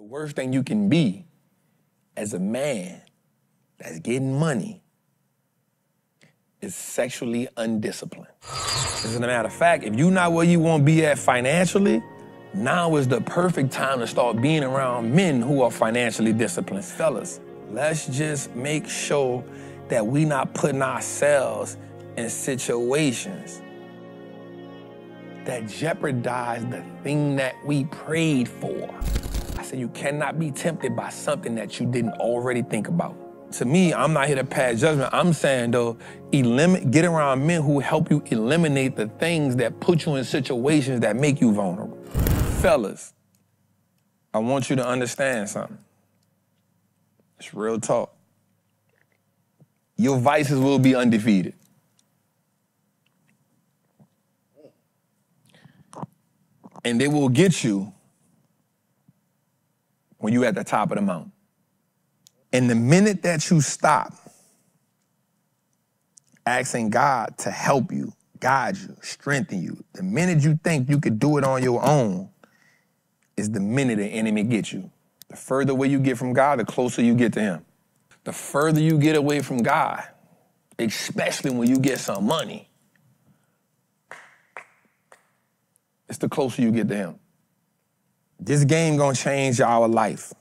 worst thing you can be as a man that's getting money is sexually undisciplined. As a matter of fact, if you're not where you want to be at financially, now is the perfect time to start being around men who are financially disciplined. Fellas, let's just make sure that we not putting ourselves in situations that jeopardize the thing that we prayed for. I said you cannot be tempted by something that you didn't already think about. To me, I'm not here to pass judgment. I'm saying, though, get around men who help you eliminate the things that put you in situations that make you vulnerable. Fellas, I want you to understand something. It's real talk. Your vices will be undefeated. And they will get you when you're at the top of the mountain. And the minute that you stop asking God to help you, guide you, strengthen you, the minute you think you could do it on your own is the minute the enemy gets you. The further away you get from God, the closer you get to him. The further you get away from God, especially when you get some money, it's the closer you get to him. This game gonna change our life.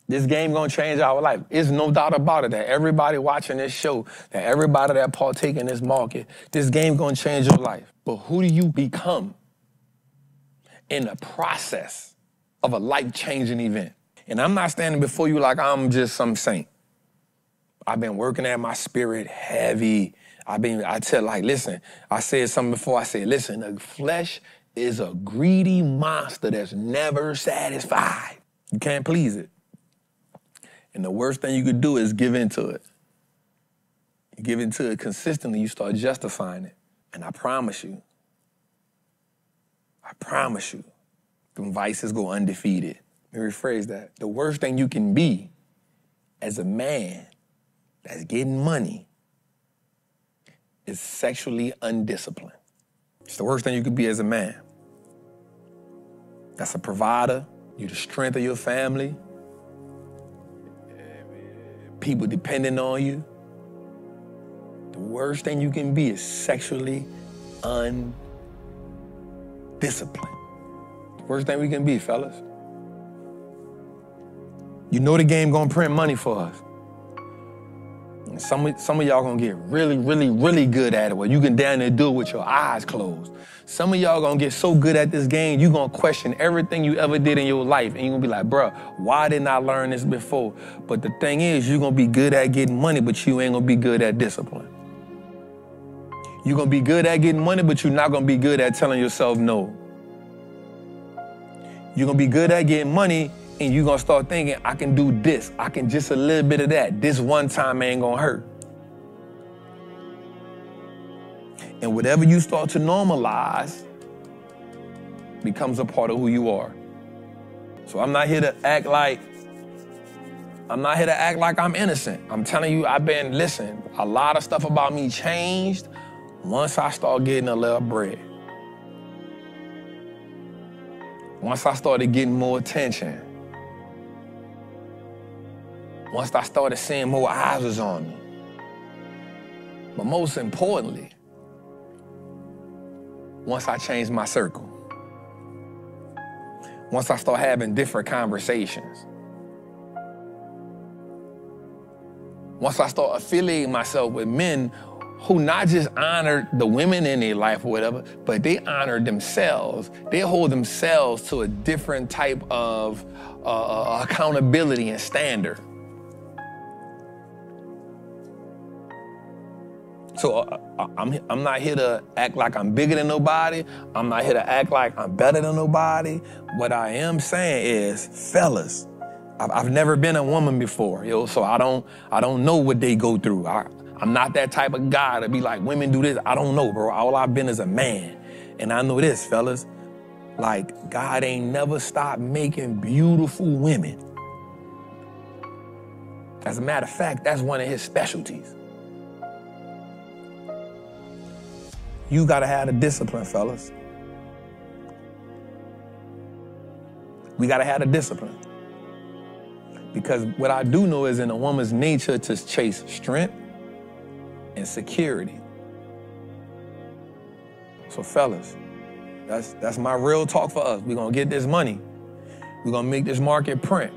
This game gonna change our life. There's no doubt about it that everybody watching this show, that everybody that partake in this market, this game gonna change your life. But who do you become in the process of a life-changing event? And I'm not standing before you like I'm just some saint. I've been working at my spirit heavy. Listen, I said something before. I said, listen, the flesh is a greedy monster that's never satisfied. You can't please it. And the worst thing you could do is give into it. You give into it consistently, you start justifying it. And I promise you, them vices go undefeated. Let me rephrase that. The worst thing you can be as a man that's getting money is sexually undisciplined. It's the worst thing you could be as a man. That's a provider. You're the strength of your family. People depending on you. The worst thing you can be is sexually undisciplined. The worst thing we can be, fellas. You know the game gonna print money for us. And some of y'all gonna get really, really, really good at it where you can down there do it with your eyes closed. Some of y'all gonna get so good at this game, you gonna question everything you ever did in your life. And you're gonna be like, bruh, why didn't I learn this before? But the thing is, you're gonna be good at getting money, but you ain't gonna be good at discipline. You're gonna be good at getting money, but you're not gonna be good at telling yourself no. You're gonna be good at getting money, and you're gonna start thinking, I can do this. I can just a little bit of that. This one time ain't gonna hurt. And whatever you start to normalize becomes a part of who you are. So I'm not here to act like I'm innocent. I'm telling you, listen, a lot of stuff about me changed once I started getting a little bread. Once I started getting more attention. Once I started seeing more eyes was on me. But most importantly, once I changed my circle. Once I start having different conversations. Once I start affiliating myself with men who not just honor the women in their life or whatever, but they honor themselves. They hold themselves to a different type of accountability and standard. So I'm not here to act like I'm bigger than nobody. I'm not here to act like I'm better than nobody. What I am saying is, fellas, I've never been a woman before, so I don't know what they go through. I'm not that type of guy to be like, women do this. I don't know, bro. All I've been is a man. And I know this, fellas, like God ain't never stopped making beautiful women. As a matter of fact, that's one of his specialties. You gotta have the discipline, fellas. We gotta have the discipline. Because what I do know is in a woman's nature to chase strength and security. So fellas, that's my real talk for us. We're gonna get this money. We're gonna make this market print.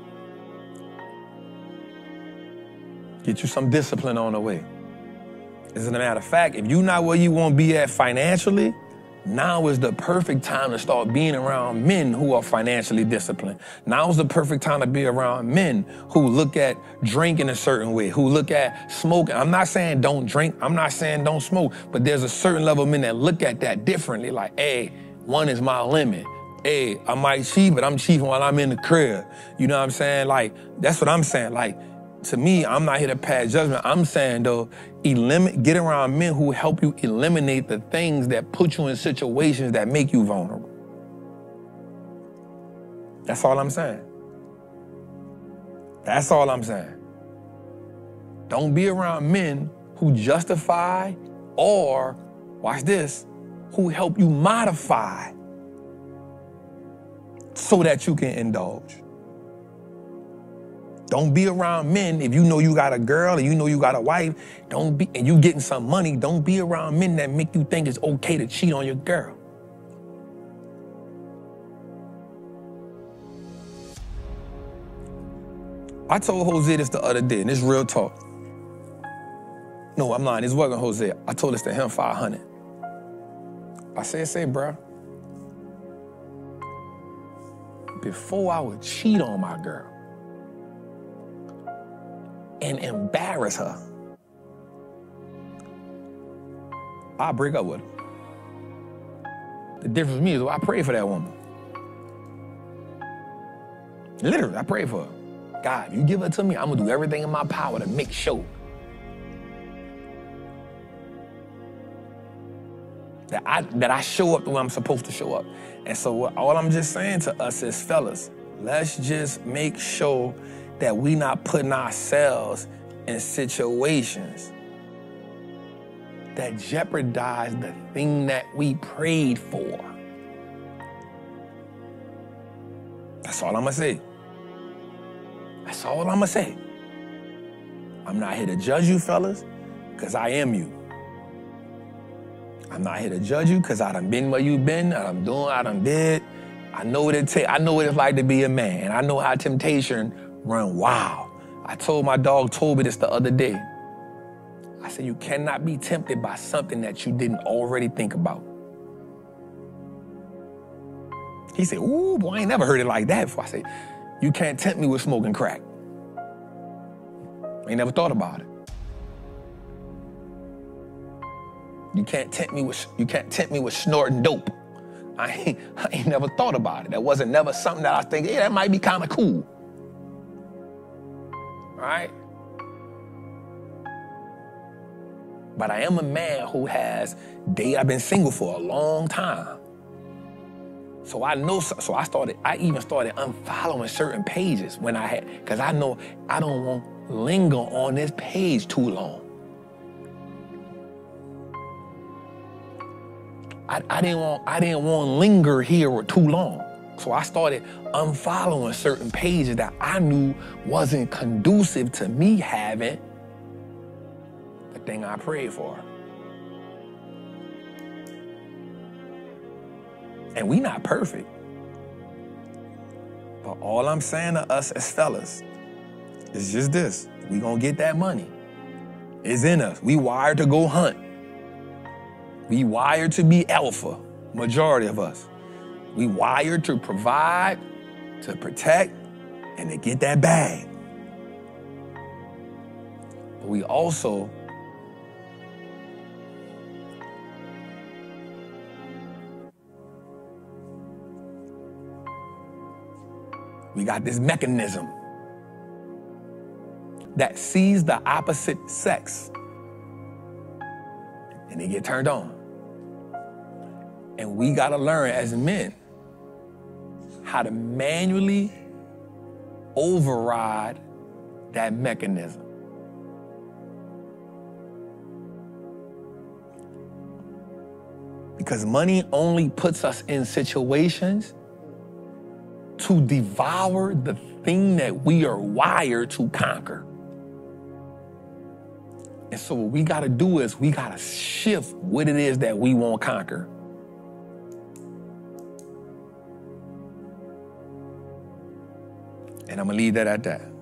Get you some discipline on the way. As a matter of fact, if you're not where you wanna be at financially, now is the perfect time to start being around men who are financially disciplined. Now is the perfect time to be around men who look at drinking a certain way, who look at smoking. I'm not saying don't drink, I'm not saying don't smoke, but there's a certain level of men that look at that differently. Like, hey, one is my limit. Hey, I might cheat, but I'm cheating while I'm in the crib. You know what I'm saying? Like, that's what I'm saying. Like, to me, I'm not here to pass judgment. I'm saying, though, get around men who help you eliminate the things that put you in situations that make you vulnerable. That's all I'm saying. That's all I'm saying. Don't be around men who justify or, watch this, who help you modify so that you can indulge. Don't be around men if you know you got a girl and you know you got a wife, and you getting some money, don't be around men that make you think it's okay to cheat on your girl. I told Jose this the other day, and this is real talk. No, I'm lying, this wasn't Jose. I told this to him 500. I said, bro, before I would cheat on my girl and embarrass her, I'll break up with her. The difference with me is I pray for that woman. Literally, I pray for her. God, if you give her to me, I'm gonna do everything in my power to make sure that I show up the way I'm supposed to show up. And so all I'm just saying to us is, fellas, let's just make sure that we not putting ourselves in situations that jeopardize the thing that we prayed for. That's all I'm gonna say. That's all I'm gonna say. I'm not here to judge you, fellas, because I am you. I'm not here to judge you because I done been where you been, I done did. I know what it's like to be a man. I know how temptation run wild. I told my dog Toby this the other day. I said, you cannot be tempted by something that you didn't already think about. He said, ooh, boy, I ain't never heard it like that before. I said, you can't tempt me with smoking crack. I ain't never thought about it. You can't tempt me with snorting dope. I ain't never thought about it. That wasn't never something that I think, yeah, that might be kind of cool. All right? But I am a man who has I've been single for a long time. So I know, I even started unfollowing certain pages when because I know I don't want to linger on this page too long. I didn't want to linger here too long. So I started unfollowing certain pages that I knew wasn't conducive to me having the thing I prayed for. And we not perfect. But all I'm saying to us as fellas is just this. We gonna get that money. It's in us. We wired to go hunt. We wired to be alpha, majority of us. We wired to provide, to protect, and to get that bag. But we also got this mechanism that sees the opposite sex and they get turned on. And we gotta learn as men how to manually override that mechanism. Because money only puts us in situations to devour the thing that we are wired to conquer. And so what we got to do is we got to shift what it is that we won't conquer. And I'm going to leave that at that.